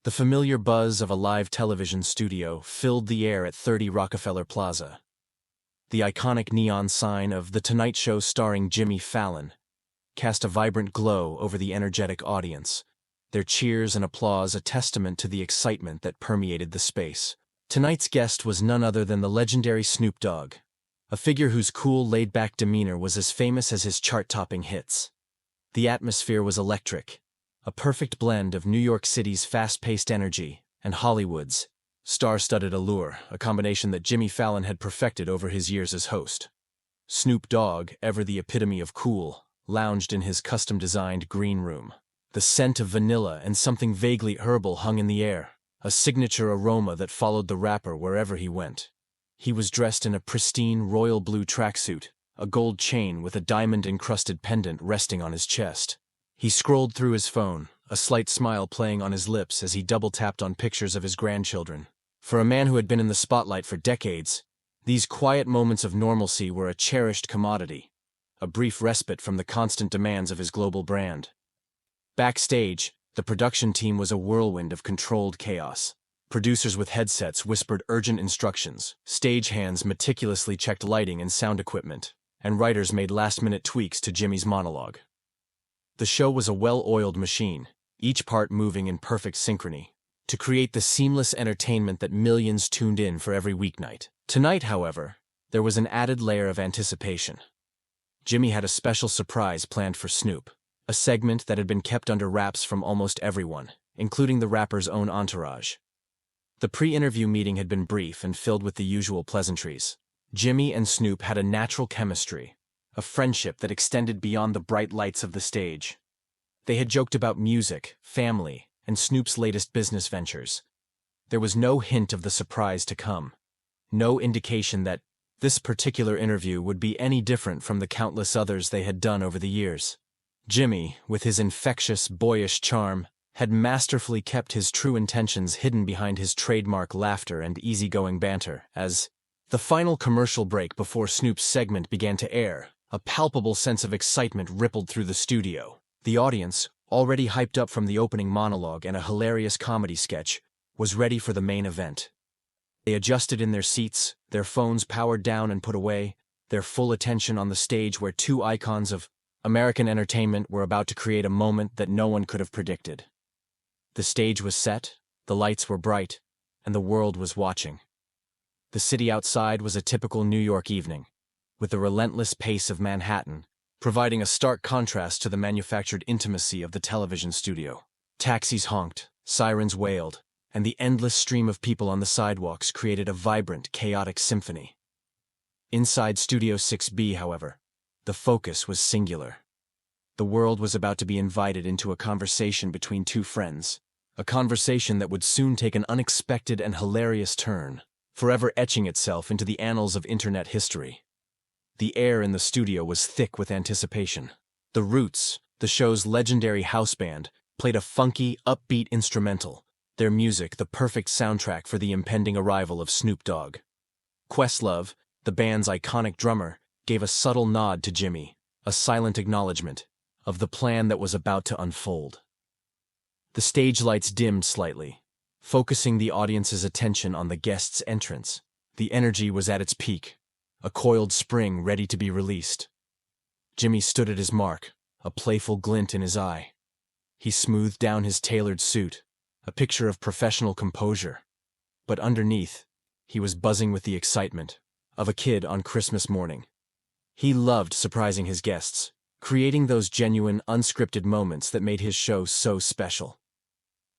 The familiar buzz of a live television studio filled the air at 30 Rockefeller Plaza. The iconic neon sign of The Tonight Show starring Jimmy Fallon cast a vibrant glow over the energetic audience, their cheers and applause a testament to the excitement that permeated the space. Tonight's guest was none other than the legendary Snoop Dogg, a figure whose cool, laid-back demeanor was as famous as his chart-topping hits. The atmosphere was electric, a perfect blend of New York City's fast-paced energy and Hollywood's star-studded allure, a combination that Jimmy Fallon had perfected over his years as host. Snoop Dogg, ever the epitome of cool, lounged in his custom-designed green room. The scent of vanilla and something vaguely herbal hung in the air, a signature aroma that followed the rapper wherever he went. He was dressed in a pristine royal blue tracksuit, a gold chain with a diamond-encrusted pendant resting on his chest. He scrolled through his phone, a slight smile playing on his lips as he double-tapped on pictures of his grandchildren. For a man who had been in the spotlight for decades, these quiet moments of normalcy were a cherished commodity, a brief respite from the constant demands of his global brand. Backstage, the production team was a whirlwind of controlled chaos. Producers with headsets whispered urgent instructions, stagehands meticulously checked lighting and sound equipment, and writers made last-minute tweaks to Jimmy's monologue. The show was a well-oiled machine, each part moving in perfect synchrony, to create the seamless entertainment that millions tuned in for every weeknight. Tonight, however, there was an added layer of anticipation. Jimmy had a special surprise planned for Snoop, a segment that had been kept under wraps from almost everyone, including the rapper's own entourage. The pre-interview meeting had been brief and filled with the usual pleasantries. Jimmy and Snoop had a natural chemistry, a friendship that extended beyond the bright lights of the stage. They had joked about music, family, and Snoop's latest business ventures. There was no hint of the surprise to come, no indication that this particular interview would be any different from the countless others they had done over the years. Jimmy, with his infectious, boyish charm, had masterfully kept his true intentions hidden behind his trademark laughter and easygoing banter. As the final commercial break before Snoop's segment began to air, a palpable sense of excitement rippled through the studio. The audience, already hyped up from the opening monologue and a hilarious comedy sketch, was ready for the main event. They adjusted in their seats, their phones powered down and put away, their full attention on the stage where two icons of American entertainment were about to create a moment that no one could have predicted. The stage was set, the lights were bright, and the world was watching. The city outside was a typical New York evening, with the relentless pace of Manhattan, providing a stark contrast to the manufactured intimacy of the television studio. Taxis honked, sirens wailed, and the endless stream of people on the sidewalks created a vibrant, chaotic symphony. Inside Studio 6B, however, the focus was singular. The world was about to be invited into a conversation between two friends, a conversation that would soon take an unexpected and hilarious turn, forever etching itself into the annals of internet history. The air in the studio was thick with anticipation. The Roots, the show's legendary house band, played a funky, upbeat instrumental, their music the perfect soundtrack for the impending arrival of Snoop Dogg. Questlove, the band's iconic drummer, gave a subtle nod to Jimmy, a silent acknowledgement of the plan that was about to unfold. The stage lights dimmed slightly, focusing the audience's attention on the guest's entrance. The energy was at its peak, a coiled spring ready to be released. Jimmy stood at his mark, a playful glint in his eye. He smoothed down his tailored suit, a picture of professional composure. But underneath, he was buzzing with the excitement of a kid on Christmas morning. He loved surprising his guests, creating those genuine, unscripted moments that made his show so special.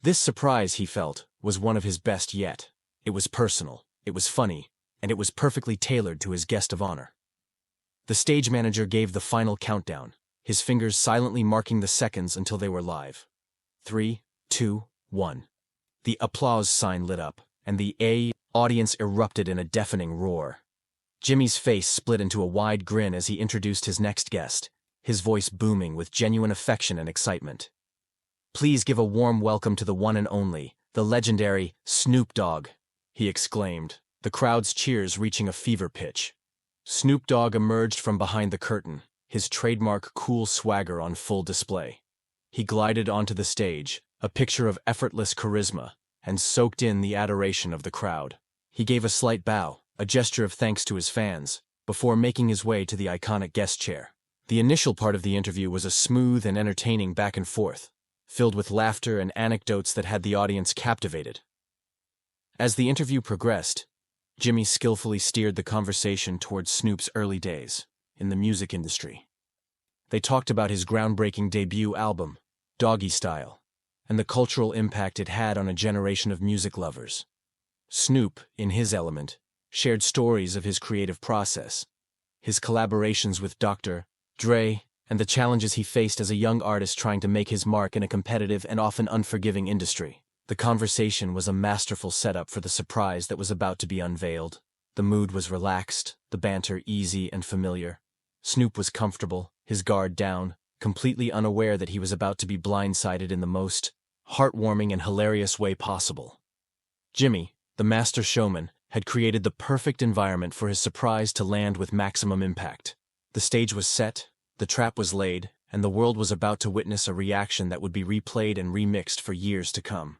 This surprise, he felt, was one of his best yet. It was personal, it was funny, and it was perfectly tailored to his guest of honor. The stage manager gave the final countdown, his fingers silently marking the seconds until they were live. 3, 2, 1. The applause sign lit up, and the audience erupted in a deafening roar. Jimmy's face split into a wide grin as he introduced his next guest, his voice booming with genuine affection and excitement. "Please give a warm welcome to the one and only, the legendary Snoop Dogg," he exclaimed, the crowd's cheers reaching a fever pitch. Snoop Dogg emerged from behind the curtain, his trademark cool swagger on full display. He glided onto the stage, a picture of effortless charisma, and soaked in the adoration of the crowd. He gave a slight bow, a gesture of thanks to his fans, before making his way to the iconic guest chair. The initial part of the interview was a smooth and entertaining back and forth, filled with laughter and anecdotes that had the audience captivated. As the interview progressed, Jimmy skillfully steered the conversation towards Snoop's early days in the music industry. They talked about his groundbreaking debut album, Doggy Style, and the cultural impact it had on a generation of music lovers. Snoop, in his element, shared stories of his creative process, his collaborations with Dr. Dre, and the challenges he faced as a young artist trying to make his mark in a competitive and often unforgiving industry. The conversation was a masterful setup for the surprise that was about to be unveiled. The mood was relaxed, the banter easy and familiar. Snoop was comfortable, his guard down, completely unaware that he was about to be blindsided in the most heartwarming and hilarious way possible. Jimmy, the master showman, had created the perfect environment for his surprise to land with maximum impact. The stage was set, the trap was laid, and the world was about to witness a reaction that would be replayed and remixed for years to come.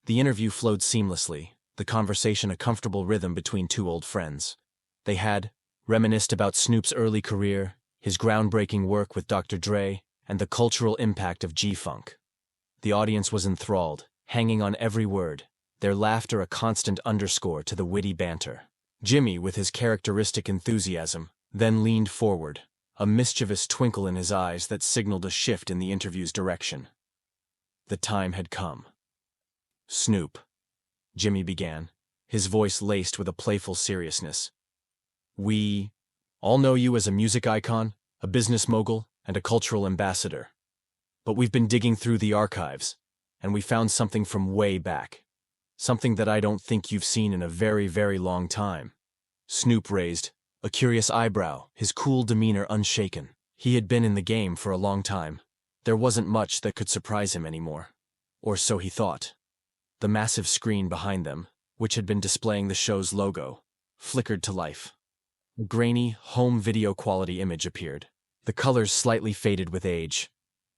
The interview flowed seamlessly, the conversation a comfortable rhythm between two old friends. They had reminisced about Snoop's early career, his groundbreaking work with Dr. Dre, and the cultural impact of G-Funk. The audience was enthralled, hanging on every word, their laughter a constant underscore to the witty banter. Jimmy, with his characteristic enthusiasm, then leaned forward, a mischievous twinkle in his eyes that signaled a shift in the interview's direction. The time had come. "Snoop," Jimmy began, his voice laced with a playful seriousness. "We all know you as a music icon, a business mogul, and a cultural ambassador. But we've been digging through the archives, and we found something from way back. Something that I don't think you've seen in a very, very long time." Snoop raised a curious eyebrow, his cool demeanor unshaken. He had been in the game for a long time. There wasn't much that could surprise him anymore. Or so he thought. The massive screen behind them, which had been displaying the show's logo, flickered to life. A grainy, home video quality image appeared. The colors slightly faded with age.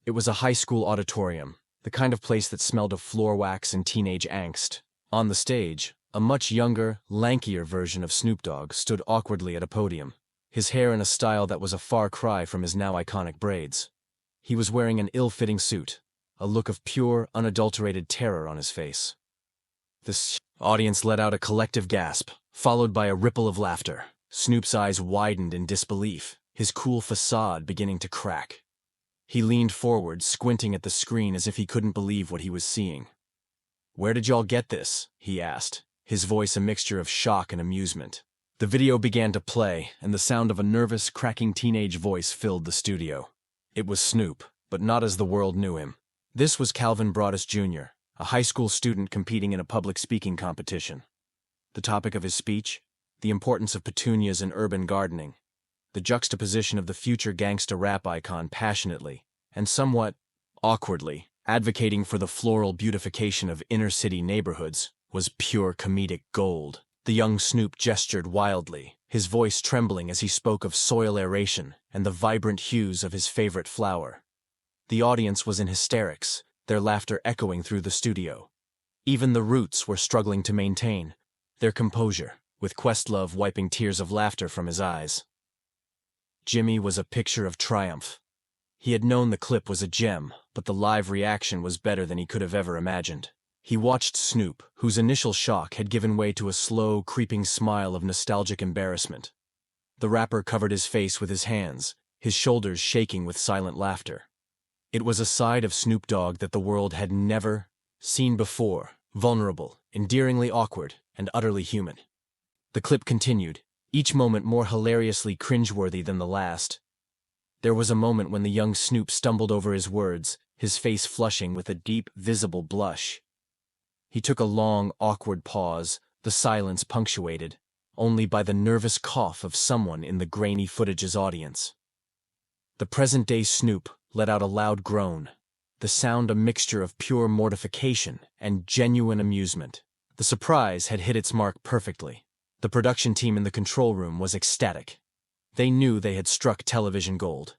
It was a high school auditorium, the kind of place that smelled of floor wax and teenage angst. On the stage, a much younger, lankier version of Snoop Dogg stood awkwardly at a podium, his hair in a style that was a far cry from his now iconic braids. He was wearing an ill-fitting suit, a look of pure, unadulterated terror on his face. The audience let out a collective gasp, followed by a ripple of laughter. Snoop's eyes widened in disbelief, his cool facade beginning to crack. He leaned forward, squinting at the screen as if he couldn't believe what he was seeing. "Where did y'all get this?" he asked, his voice a mixture of shock and amusement. The video began to play, and the sound of a nervous, cracking teenage voice filled the studio. It was Snoop, but not as the world knew him. This was Calvin Broadus Jr., a high school student competing in a public speaking competition. The topic of his speech? The importance of petunias in urban gardening. The juxtaposition of the future gangsta rap icon passionately, and somewhat awkwardly, advocating for the floral beautification of inner-city neighborhoods, was pure comedic gold. The young Snoop gestured wildly, his voice trembling as he spoke of soil aeration and the vibrant hues of his favorite flower. The audience was in hysterics, their laughter echoing through the studio. Even the Roots were struggling to maintain their composure, with Questlove wiping tears of laughter from his eyes. Jimmy was a picture of triumph. He had known the clip was a gem, but the live reaction was better than he could have ever imagined. He watched Snoop, whose initial shock had given way to a slow, creeping smile of nostalgic embarrassment. The rapper covered his face with his hands, his shoulders shaking with silent laughter. It was a side of Snoop Dogg that the world had never seen before, vulnerable, endearingly awkward, and utterly human. The clip continued, each moment more hilariously cringeworthy than the last. There was a moment when the young Snoop stumbled over his words, his face flushing with a deep, visible blush. He took a long, awkward pause, the silence punctuated only by the nervous cough of someone in the grainy footage's audience. The present-day Snoop let out a loud groan, the sound a mixture of pure mortification and genuine amusement. The surprise had hit its mark perfectly. The production team in the control room was ecstatic. They knew they had struck television gold.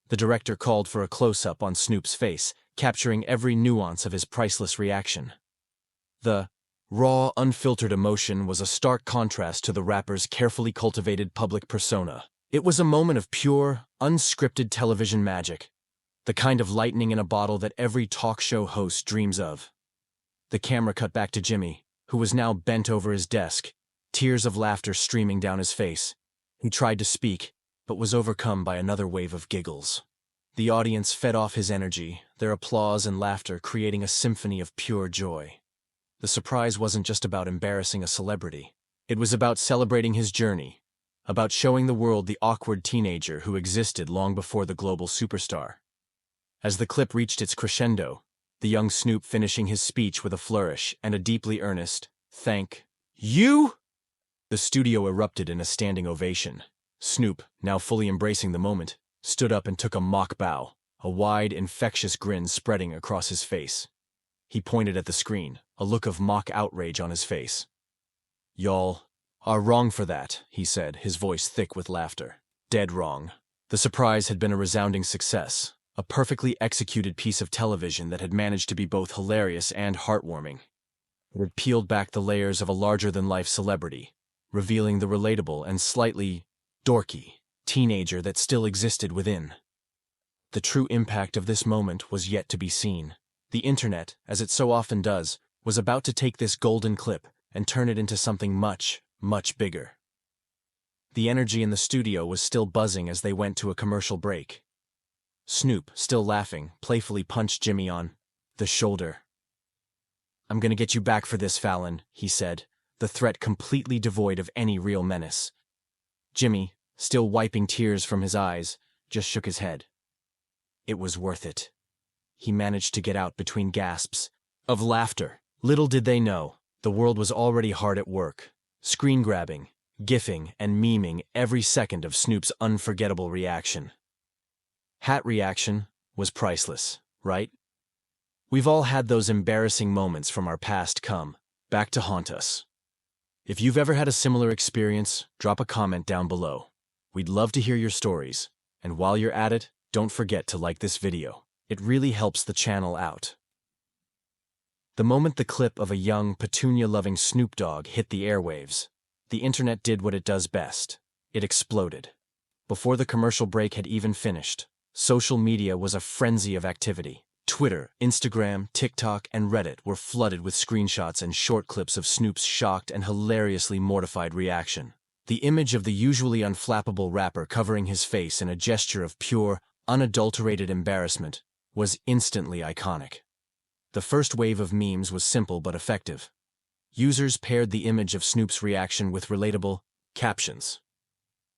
The director called for a close-up on Snoop's face, capturing every nuance of his priceless reaction. The raw, unfiltered emotion was a stark contrast to the rapper's carefully cultivated public persona. It was a moment of pure, unscripted television magic, the kind of lightning in a bottle that every talk show host dreams of. The camera cut back to Jimmy, who was now bent over his desk, tears of laughter streaming down his face. He tried to speak, but was overcome by another wave of giggles. The audience fed off his energy, their applause and laughter creating a symphony of pure joy. The surprise wasn't just about embarrassing a celebrity. It was about celebrating his journey, about showing the world the awkward teenager who existed long before the global superstar. As the clip reached its crescendo, the young Snoop finishing his speech with a flourish and a deeply earnest, "Thank you!" The studio erupted in a standing ovation. Snoop, now fully embracing the moment, stood up and took a mock bow, a wide, infectious grin spreading across his face. He pointed at the screen, a look of mock outrage on his face. "Y'all are wrong for that," he said, his voice thick with laughter. "Dead wrong." The surprise had been a resounding success, a perfectly executed piece of television that had managed to be both hilarious and heartwarming. It had peeled back the layers of a larger-than-life celebrity, revealing the relatable and slightly dorky teenager that still existed within. The true impact of this moment was yet to be seen. The internet, as it so often does, was about to take this golden clip and turn it into something much, much bigger. The energy in the studio was still buzzing as they went to a commercial break. Snoop, still laughing, playfully punched Jimmy on the shoulder. "I'm gonna get you back for this, Fallon," he said, the threat completely devoid of any real menace. Jimmy, still wiping tears from his eyes, just shook his head. It was worth it. He managed to get out between gasps of laughter. Little did they know, the world was already hard at work, screen-grabbing, gifing, and memeing every second of Snoop's unforgettable reaction. Hat reaction was priceless, right? We've all had those embarrassing moments from our past come back to haunt us. If you've ever had a similar experience, drop a comment down below. We'd love to hear your stories, and while you're at it, don't forget to like this video. It really helps the channel out. The moment the clip of a young, petunia-loving Snoop Dogg hit the airwaves, the internet did what it does best. It exploded. Before the commercial break had even finished, social media was a frenzy of activity. Twitter, Instagram, TikTok, and Reddit were flooded with screenshots and short clips of Snoop's shocked and hilariously mortified reaction. The image of the usually unflappable rapper covering his face in a gesture of pure, unadulterated embarrassment was instantly iconic. The first wave of memes was simple but effective. Users paired the image of Snoop's reaction with relatable captions.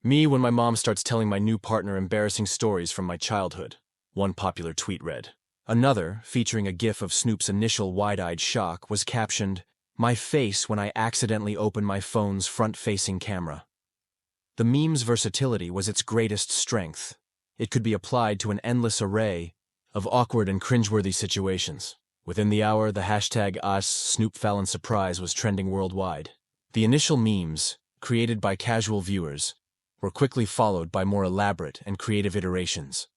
"Me when my mom starts telling my new partner embarrassing stories from my childhood," one popular tweet read. Another, featuring a gif of Snoop's initial wide-eyed shock, was captioned, "My face when I accidentally open my phone's front-facing camera." The meme's versatility was its greatest strength. It could be applied to an endless array of awkward and cringeworthy situations. Within the hour, the hashtag #SnoopFallonSurprise was trending worldwide. The initial memes, created by casual viewers, were quickly followed by more elaborate and creative iterations.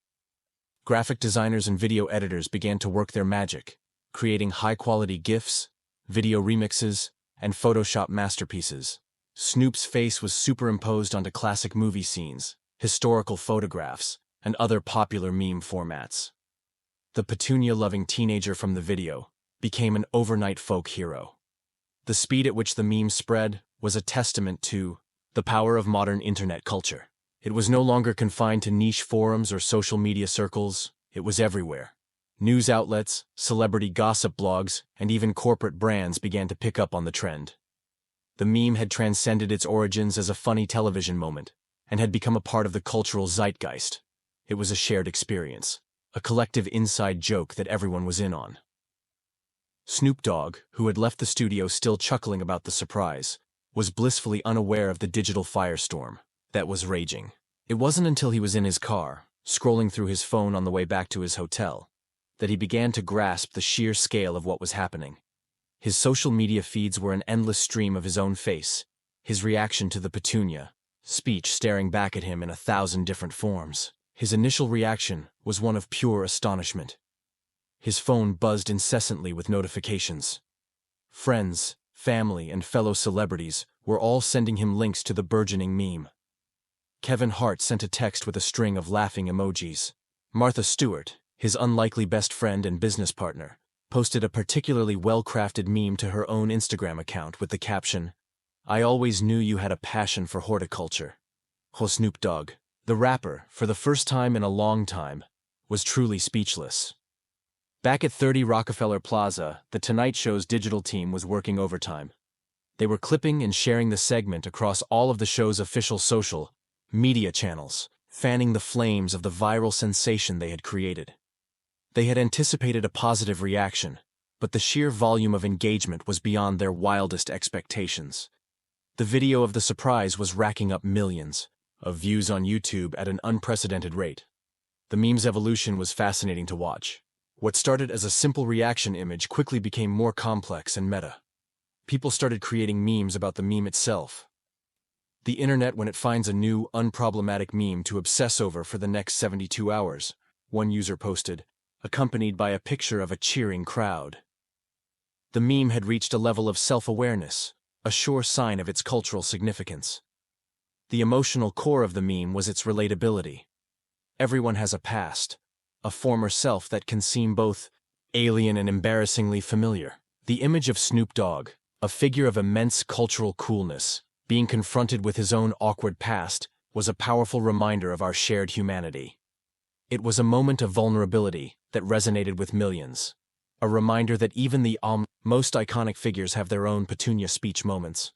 Graphic designers and video editors began to work their magic, creating high-quality GIFs, video remixes, and Photoshop masterpieces. Snoop's face was superimposed onto classic movie scenes, historical photographs, and other popular meme formats. The petunia-loving teenager from the video became an overnight folk hero. The speed at which the meme spread was a testament to the power of modern internet culture. It was no longer confined to niche forums or social media circles, it was everywhere. News outlets, celebrity gossip blogs, and even corporate brands began to pick up on the trend. The meme had transcended its origins as a funny television moment, and had become a part of the cultural zeitgeist. It was a shared experience, a collective inside joke that everyone was in on. Snoop Dogg, who had left the studio still chuckling about the surprise, was blissfully unaware of the digital firestorm that was raging. It wasn't until he was in his car, scrolling through his phone on the way back to his hotel, that he began to grasp the sheer scale of what was happening. His social media feeds were an endless stream of his own face, his reaction to the petunia, speech staring back at him in 1,000 different forms. His initial reaction was one of pure astonishment. His phone buzzed incessantly with notifications. Friends, family, and fellow celebrities were all sending him links to the burgeoning meme. Kevin Hart sent a text with a string of laughing emojis. Martha Stewart, his unlikely best friend and business partner, posted a particularly well-crafted meme to her own Instagram account with the caption, "I always knew you had a passion for horticulture." Snoop Dogg, the rapper, for the first time in a long time, was truly speechless. Back at 30 Rockefeller Plaza, The Tonight Show's digital team was working overtime. They were clipping and sharing the segment across all of the show's official social media channels, fanning the flames of the viral sensation they had created. They had anticipated a positive reaction, but the sheer volume of engagement was beyond their wildest expectations. The video of the surprise was racking up millions of views on YouTube at an unprecedented rate. The meme's evolution was fascinating to watch. What started as a simple reaction image quickly became more complex and meta. People started creating memes about the meme itself. The internet when it finds a new, unproblematic meme to obsess over for the next 72 hours, one user posted, accompanied by a picture of a cheering crowd. The meme had reached a level of self-awareness, a sure sign of its cultural significance. The emotional core of the meme was its relatability. Everyone has a past, a former self that can seem both alien and embarrassingly familiar. The image of Snoop Dogg, a figure of immense cultural coolness, being confronted with his own awkward past, was a powerful reminder of our shared humanity. It was a moment of vulnerability that resonated with millions, a reminder that even the most iconic figures have their own Petunia speech moments.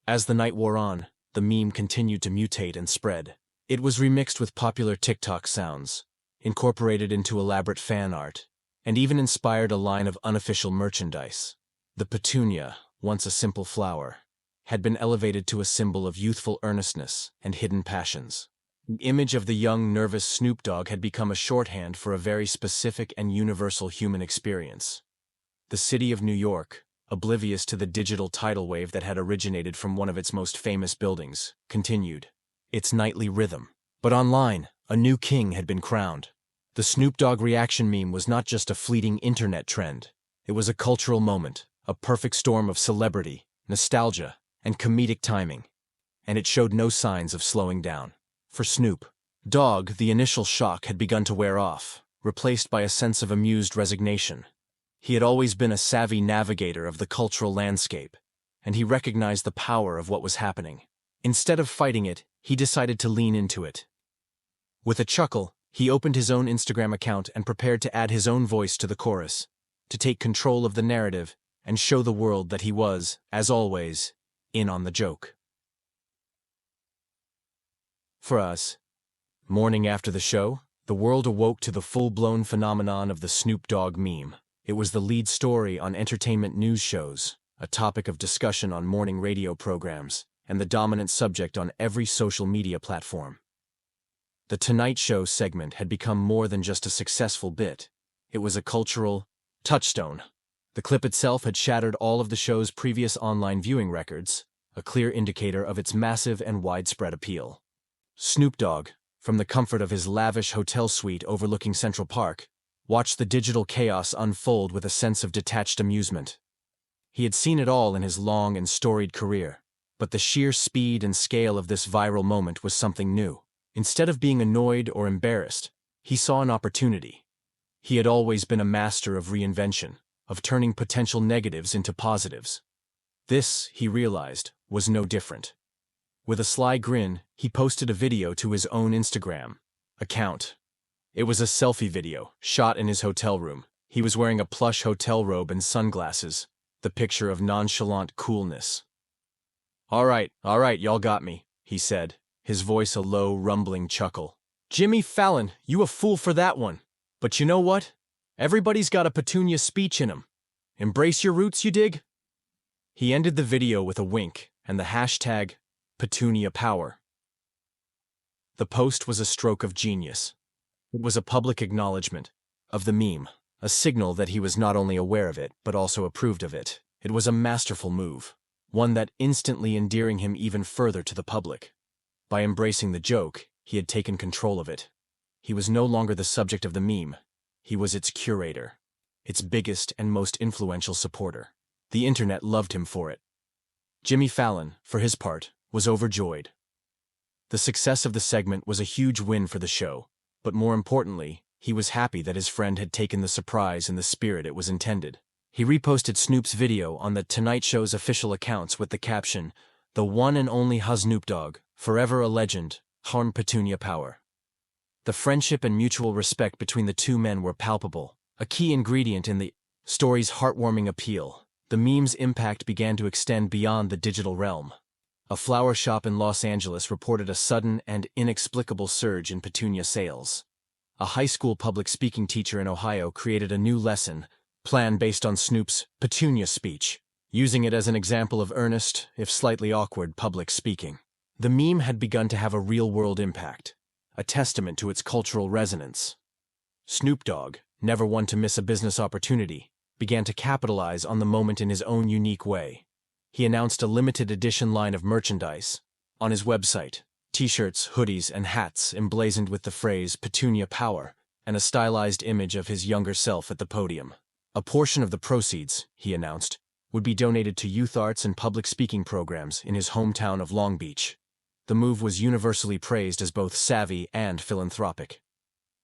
As the night wore on, the meme continued to mutate and spread. It was remixed with popular TikTok sounds, incorporated into elaborate fan art, and even inspired a line of unofficial merchandise. The Petunia, once a simple flower, had been elevated to a symbol of youthful earnestness and hidden passions. The image of the young, nervous Snoop Dogg had become a shorthand for a very specific and universal human experience. The city of New York, oblivious to the digital tidal wave that had originated from one of its most famous buildings, continued its nightly rhythm. But online, a new king had been crowned. The Snoop Dogg reaction meme was not just a fleeting internet trend. It was a cultural moment, a perfect storm of celebrity, nostalgia, and comedic timing. And it showed no signs of slowing down. For Snoop Dogg, the initial shock had begun to wear off, replaced by a sense of amused resignation. He had always been a savvy navigator of the cultural landscape, and he recognized the power of what was happening. Instead of fighting it, he decided to lean into it. With a chuckle, he opened his own Instagram account and prepared to add his own voice to the chorus, to take control of the narrative and show the world that he was, as always, in on the joke. For us, morning after the show, the world awoke to the full-blown phenomenon of the Snoop Dogg meme. It was the lead story on entertainment news shows, a topic of discussion on morning radio programs, and the dominant subject on every social media platform. The Tonight Show segment had become more than just a successful bit. It was a cultural touchstone. The clip itself had shattered all of the show's previous online viewing records, a clear indicator of its massive and widespread appeal. Snoop Dogg, from the comfort of his lavish hotel suite overlooking Central Park, watched the digital chaos unfold with a sense of detached amusement. He had seen it all in his long and storied career, but the sheer speed and scale of this viral moment was something new. Instead of being annoyed or embarrassed, he saw an opportunity. He had always been a master of reinvention, of turning potential negatives into positives. This, he realized, was no different. With a sly grin, he posted a video to his own Instagram account. It was a selfie video, shot in his hotel room. He was wearing a plush hotel robe and sunglasses, the picture of nonchalant coolness. All right, y'all got me," he said, his voice a low, rumbling chuckle. "Jimmy Fallon, you a fool for that one. But you know what? Everybody's got a Petunia speech in 'em. Embrace your roots, you dig?" He ended the video with a wink and the hashtag Petunia Power. The post was a stroke of genius. It was a public acknowledgement of the meme, a signal that he was not only aware of it, but also approved of it. It was a masterful move, one that instantly endearing him even further to the public. By embracing the joke, he had taken control of it. He was no longer the subject of the meme. He was its curator. its biggest and most influential supporter. The internet loved him for it. Jimmy Fallon, for his part, was overjoyed. The success of the segment was a huge win for the show, but more importantly, he was happy that his friend had taken the surprise in the spirit it was intended. He reposted Snoop's video on The Tonight Show's official accounts with the caption, "The one and only Snoop Dogg, forever a legend, Horn Petunia Power." The friendship and mutual respect between the two men were palpable, a key ingredient in the story's heartwarming appeal. The meme's impact began to extend beyond the digital realm. A flower shop in Los Angeles reported a sudden and inexplicable surge in Petunia sales. A high school public speaking teacher in Ohio created a new lesson plan based on Snoop's Petunia speech, using it as an example of earnest, if slightly awkward, public speaking. The meme had begun to have a real-world impact, a testament to its cultural resonance. Snoop Dogg, never one to miss a business opportunity, began to capitalize on the moment in his own unique way. He announced a limited edition line of merchandise on his website, t-shirts, hoodies, and hats emblazoned with the phrase Petunia Power and a stylized image of his younger self at the podium. A portion of the proceeds, he announced, would be donated to youth arts and public speaking programs in his hometown of Long Beach. The move was universally praised as both savvy and philanthropic.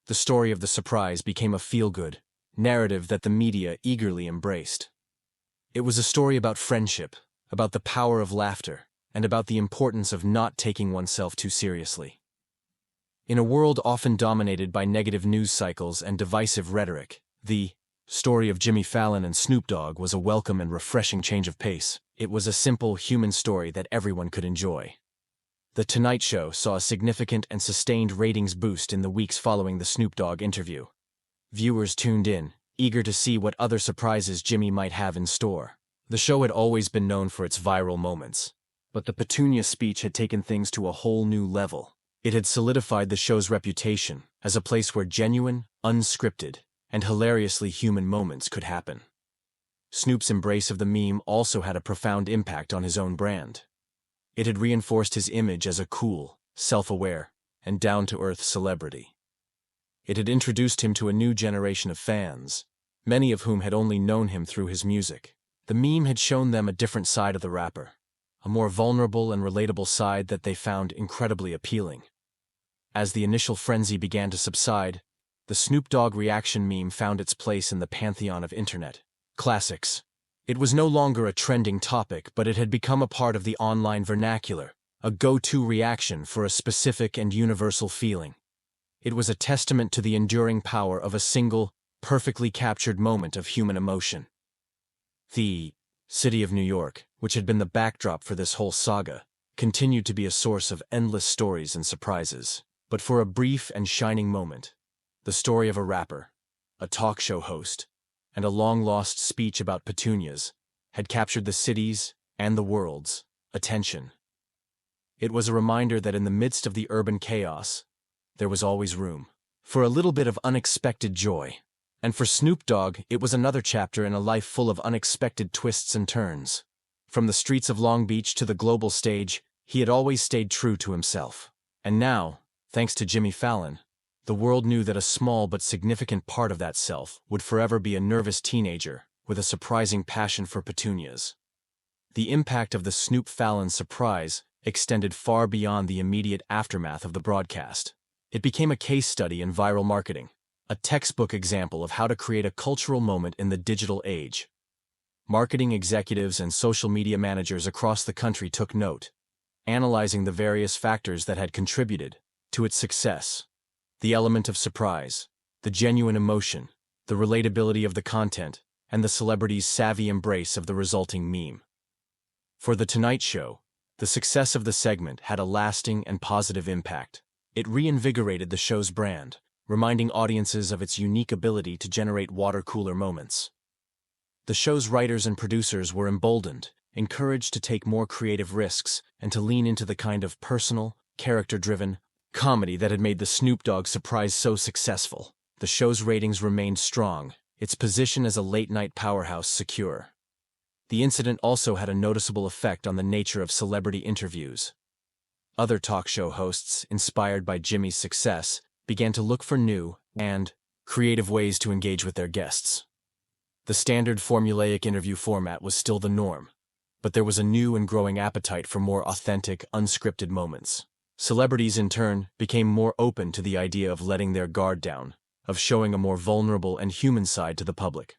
The story of the surprise became a feel-good narrative that the media eagerly embraced. It was a story about friendship, about the power of laughter, and about the importance of not taking oneself too seriously. In a world often dominated by negative news cycles and divisive rhetoric, the story of Jimmy Fallon and Snoop Dogg was a welcome and refreshing change of pace. It was a simple, human story that everyone could enjoy. The Tonight Show saw a significant and sustained ratings boost in the weeks following the Snoop Dogg interview. Viewers tuned in, eager to see what other surprises Jimmy might have in store. The show had always been known for its viral moments, but the Petunia speech had taken things to a whole new level. It had solidified the show's reputation as a place where genuine, unscripted, and hilariously human moments could happen. Snoop's embrace of the meme also had a profound impact on his own brand. It had reinforced his image as a cool, self-aware, and down-to-earth celebrity. It had introduced him to a new generation of fans, many of whom had only known him through his music. The meme had shown them a different side of the rapper, a more vulnerable and relatable side that they found incredibly appealing. As the initial frenzy began to subside, the Snoop Dogg reaction meme found its place in the pantheon of internet classics. It was no longer a trending topic, but it had become a part of the online vernacular, a go-to reaction for a specific and universal feeling. It was a testament to the enduring power of a single, perfectly captured moment of human emotion. The city of New York, which had been the backdrop for this whole saga, continued to be a source of endless stories and surprises. But for a brief and shining moment, the story of a rapper, a talk show host, and a long-lost speech about petunias had captured the city's and the world's attention. It was a reminder that in the midst of the urban chaos, there was always room for a little bit of unexpected joy. And for Snoop Dogg, it was another chapter in a life full of unexpected twists and turns. From the streets of Long Beach to the global stage, he had always stayed true to himself. And now, thanks to Jimmy Fallon, the world knew that a small but significant part of that self would forever be a nervous teenager with a surprising passion for petunias. The impact of the Snoop Fallon surprise extended far beyond the immediate aftermath of the broadcast. It became a case study in viral marketing, a textbook example of how to create a cultural moment in the digital age. Marketing executives and social media managers across the country took note, analyzing the various factors that had contributed to its success. The element of surprise, the genuine emotion, the relatability of the content, and the celebrity's savvy embrace of the resulting meme. For The Tonight Show, the success of the segment had a lasting and positive impact. It reinvigorated the show's brand, reminding audiences of its unique ability to generate water-cooler moments. The show's writers and producers were emboldened, encouraged to take more creative risks and to lean into the kind of personal, character-driven comedy that had made the Snoop Dogg surprise so successful. The show's ratings remained strong, its position as a late-night powerhouse secure. The incident also had a noticeable effect on the nature of celebrity interviews. Other talk show hosts, inspired by Jimmy's success, began to look for new and creative ways to engage with their guests. The standard formulaic interview format was still the norm, but there was a new and growing appetite for more authentic, unscripted moments. Celebrities, in turn, became more open to the idea of letting their guard down, of showing a more vulnerable and human side to the public.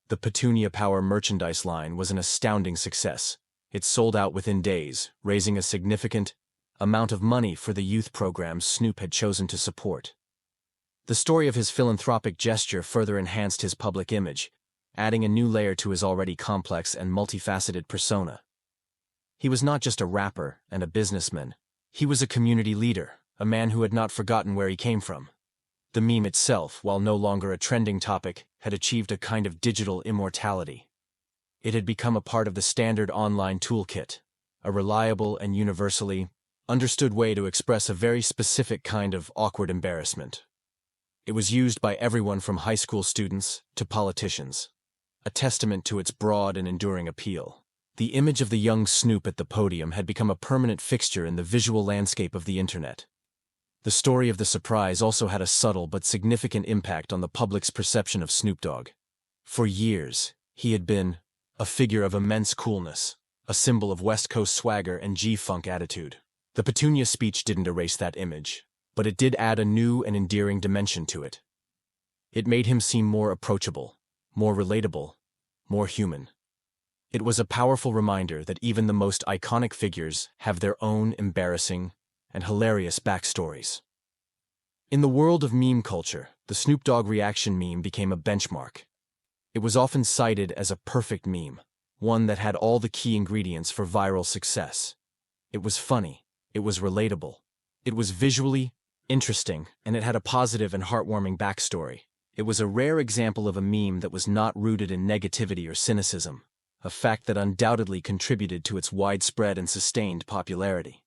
The Petunia Power merchandise line was an astounding success. It sold out within days, raising a significant amount of money for the youth programs Snoop had chosen to support. The story of his philanthropic gesture further enhanced his public image, adding a new layer to his already complex and multifaceted persona. He was not just a rapper and a businessman. He was a community leader, a man who had not forgotten where he came from. The meme itself, while no longer a trending topic, had achieved a kind of digital immortality. It had become a part of the standard online toolkit, a reliable and universally understood way to express a very specific kind of awkward embarrassment. It was used by everyone from high school students to politicians, a testament to its broad and enduring appeal. The image of the young Snoop at the podium had become a permanent fixture in the visual landscape of the internet. The story of the surprise also had a subtle but significant impact on the public's perception of Snoop Dogg. For years, he had been a figure of immense coolness, a symbol of West Coast swagger and G-funk attitude. The Petunia speech didn't erase that image, but it did add a new and endearing dimension to it. It made him seem more approachable, more relatable, more human. It was a powerful reminder that even the most iconic figures have their own embarrassing and hilarious backstories. In the world of meme culture, the Snoop Dogg reaction meme became a benchmark. It was often cited as a perfect meme, one that had all the key ingredients for viral success. It was funny, it was relatable, it was visually interesting, and it had a positive and heartwarming backstory. It was a rare example of a meme that was not rooted in negativity or cynicism, a fact that undoubtedly contributed to its widespread and sustained popularity.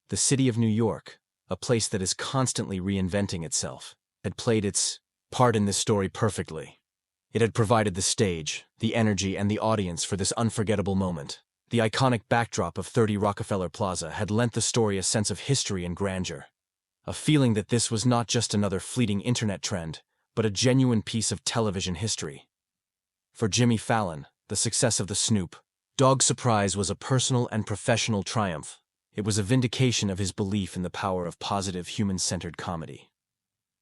The city of New York, a place that is constantly reinventing itself, had played its part in this story perfectly. It had provided the stage, the energy, and the audience for this unforgettable moment. The iconic backdrop of 30 Rockefeller Plaza had lent the story a sense of history and grandeur, a feeling that this was not just another fleeting internet trend, but a genuine piece of television history. For Jimmy Fallon, the success of the Snoop Dogg surprise was a personal and professional triumph. It was a vindication of his belief in the power of positive, human-centered comedy.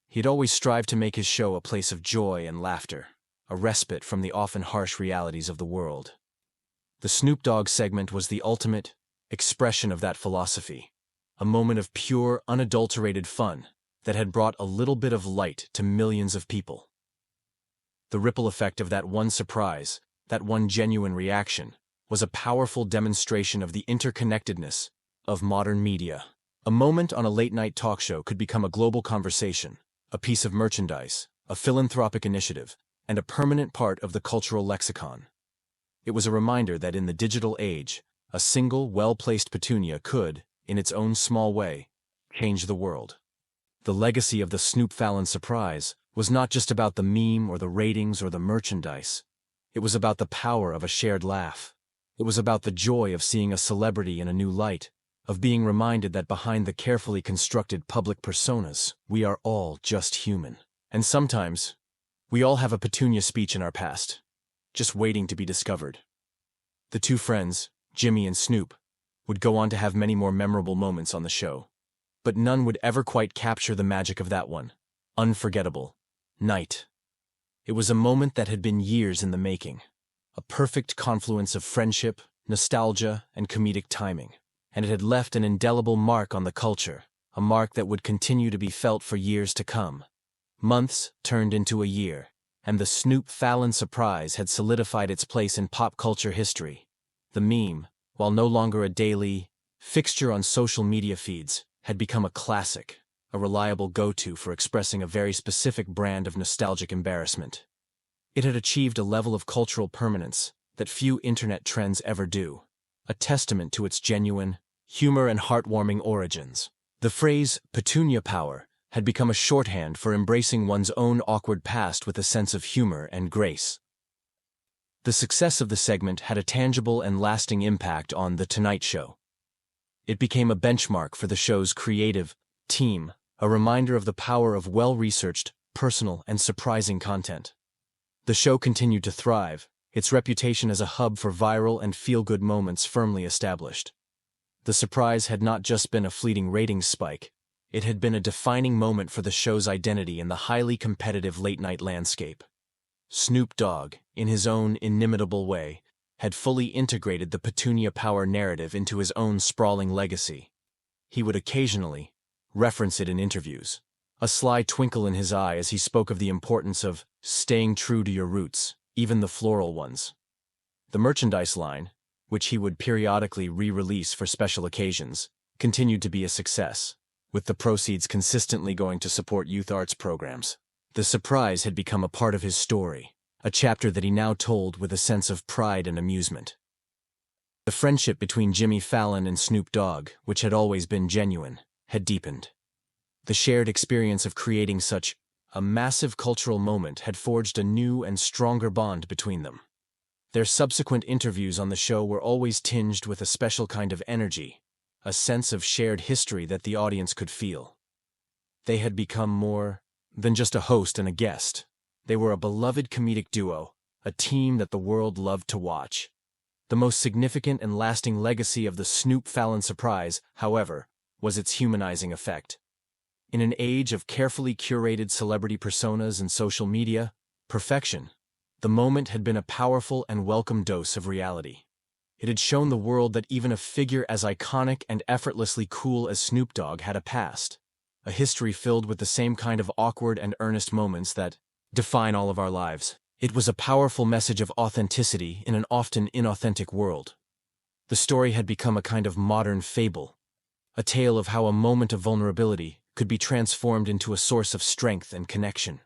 He had always strived to make his show a place of joy and laughter, a respite from the often harsh realities of the world. The Snoop Dogg segment was the ultimate expression of that philosophy, a moment of pure, unadulterated fun that had brought a little bit of light to millions of people. The ripple effect of that one surprise, that one genuine reaction, was a powerful demonstration of the interconnectedness of modern media. A moment on a late-night talk show could become a global conversation, a piece of merchandise, a philanthropic initiative, and a permanent part of the cultural lexicon. It was a reminder that in the digital age, a single, well-placed petunia could, in its own small way, change the world. The legacy of the Snoop Fallon surprise was not just about the meme or the ratings or the merchandise. It was about the power of a shared laugh. It was about the joy of seeing a celebrity in a new light, of being reminded that behind the carefully constructed public personas, we are all just human. And sometimes, we all have a petunia speech in our past, just waiting to be discovered. The two friends, Jimmy and Snoop, would go on to have many more memorable moments on the show, but none would ever quite capture the magic of that one unforgettable night. It was a moment that had been years in the making, a perfect confluence of friendship, nostalgia, and comedic timing, and it had left an indelible mark on the culture, a mark that would continue to be felt for years to come. Months turned into a year, and the Snoop Fallon surprise had solidified its place in pop culture history. The meme, while no longer a daily fixture on social media feeds, had become a classic, a reliable go-to for expressing a very specific brand of nostalgic embarrassment. It had achieved a level of cultural permanence that few internet trends ever do, a testament to its genuine humor and heartwarming origins. The phrase "petunia power" had become a shorthand for embracing one's own awkward past with a sense of humor and grace. The success of the segment had a tangible and lasting impact on The Tonight Show. It became a benchmark for the show's creative team, a reminder of the power of well-researched, personal, and surprising content. The show continued to thrive, its reputation as a hub for viral and feel-good moments firmly established. The surprise had not just been a fleeting ratings spike, it had been a defining moment for the show's identity in the highly competitive late-night landscape. Snoop Dogg, in his own inimitable way, had fully integrated the Petunia Power narrative into his own sprawling legacy. He would occasionally reference it in interviews, a sly twinkle in his eye as he spoke of the importance of staying true to your roots, even the floral ones. The merchandise line, which he would periodically re-release for special occasions, continued to be a success, with the proceeds consistently going to support youth arts programs. The surprise had become a part of his story, a chapter that he now told with a sense of pride and amusement. The friendship between Jimmy Fallon and Snoop Dogg, which had always been genuine, had deepened. The shared experience of creating such a massive cultural moment had forged a new and stronger bond between them. Their subsequent interviews on the show were always tinged with a special kind of energy, a sense of shared history that the audience could feel. They had become more than just a host and a guest. They were a beloved comedic duo, a team that the world loved to watch. The most significant and lasting legacy of the Snoop-Fallon surprise, however, was its humanizing effect. In an age of carefully curated celebrity personas and social media perfection, the moment had been a powerful and welcome dose of reality. It had shown the world that even a figure as iconic and effortlessly cool as Snoop Dogg had a past, a history filled with the same kind of awkward and earnest moments that define all of our lives. It was a powerful message of authenticity in an often inauthentic world. The story had become a kind of modern fable, a tale of how a moment of vulnerability could be transformed into a source of strength and connection.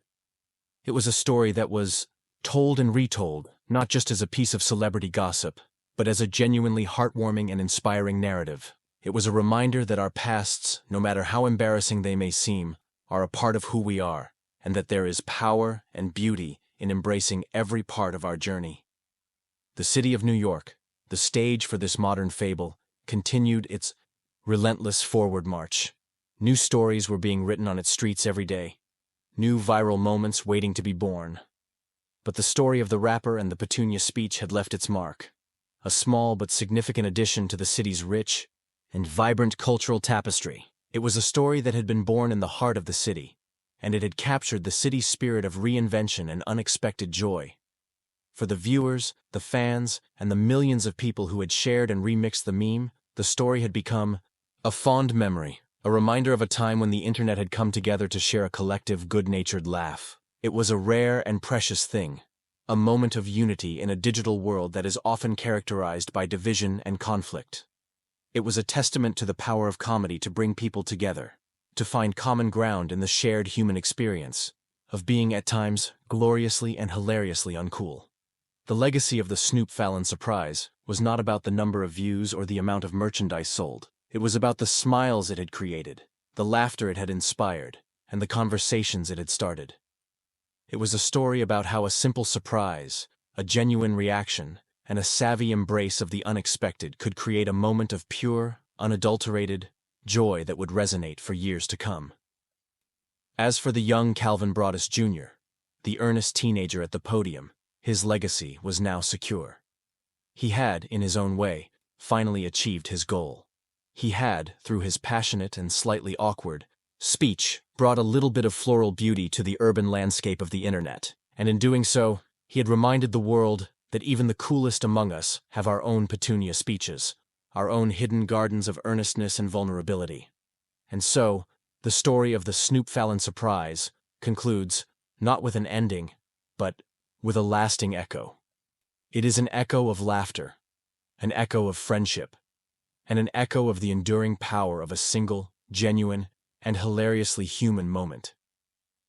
It was a story that was told and retold, not just as a piece of celebrity gossip, but as a genuinely heartwarming and inspiring narrative. It was a reminder that our pasts, no matter how embarrassing they may seem, are a part of who we are, and that there is power and beauty in embracing every part of our journey. The city of New York, the stage for this modern fable, continued its relentless forward march. New stories were being written on its streets every day, new viral moments waiting to be born. But the story of the rapper and the Petunia speech had left its mark, a small but significant addition to the city's rich and vibrant cultural tapestry. It was a story that had been born in the heart of the city, and it had captured the city's spirit of reinvention and unexpected joy. For the viewers, the fans, and the millions of people who had shared and remixed the meme, the story had become a fond memory, a reminder of a time when the internet had come together to share a collective, good-natured laugh. It was a rare and precious thing, a moment of unity in a digital world that is often characterized by division and conflict. It was a testament to the power of comedy to bring people together, to find common ground in the shared human experience of being at times gloriously and hilariously uncool. The legacy of the Snoop-Fallon surprise was not about the number of views or the amount of merchandise sold. It was about the smiles it had created, the laughter it had inspired, and the conversations it had started. It was a story about how a simple surprise, a genuine reaction, and a savvy embrace of the unexpected could create a moment of pure, unadulterated joy that would resonate for years to come. As for the young Calvin Broadus Jr., the earnest teenager at the podium, his legacy was now secure. He had, in his own way, finally achieved his goal. He had, through his passionate and slightly awkward speech, brought a little bit of floral beauty to the urban landscape of the internet, and in doing so, he had reminded the world that even the coolest among us have our own Petunia speeches, our own hidden gardens of earnestness and vulnerability. And so, the story of the Snoop-Fallon surprise concludes not with an ending, but with a lasting echo. It is an echo of laughter, an echo of friendship, and an echo of the enduring power of a single, genuine, and hilariously human moment.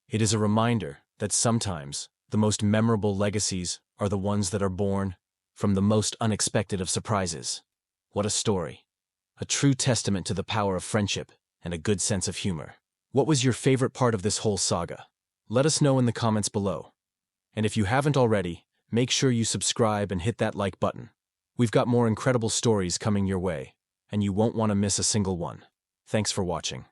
It is a reminder that sometimes the most memorable legacies are the ones that are born from the most unexpected of surprises. What a story. A true testament to the power of friendship and a good sense of humor. What was your favorite part of this whole saga? Let us know in the comments below. And if you haven't already, make sure you subscribe and hit that like button. We've got more incredible stories coming your way, and you won't want to miss a single one. Thanks for watching.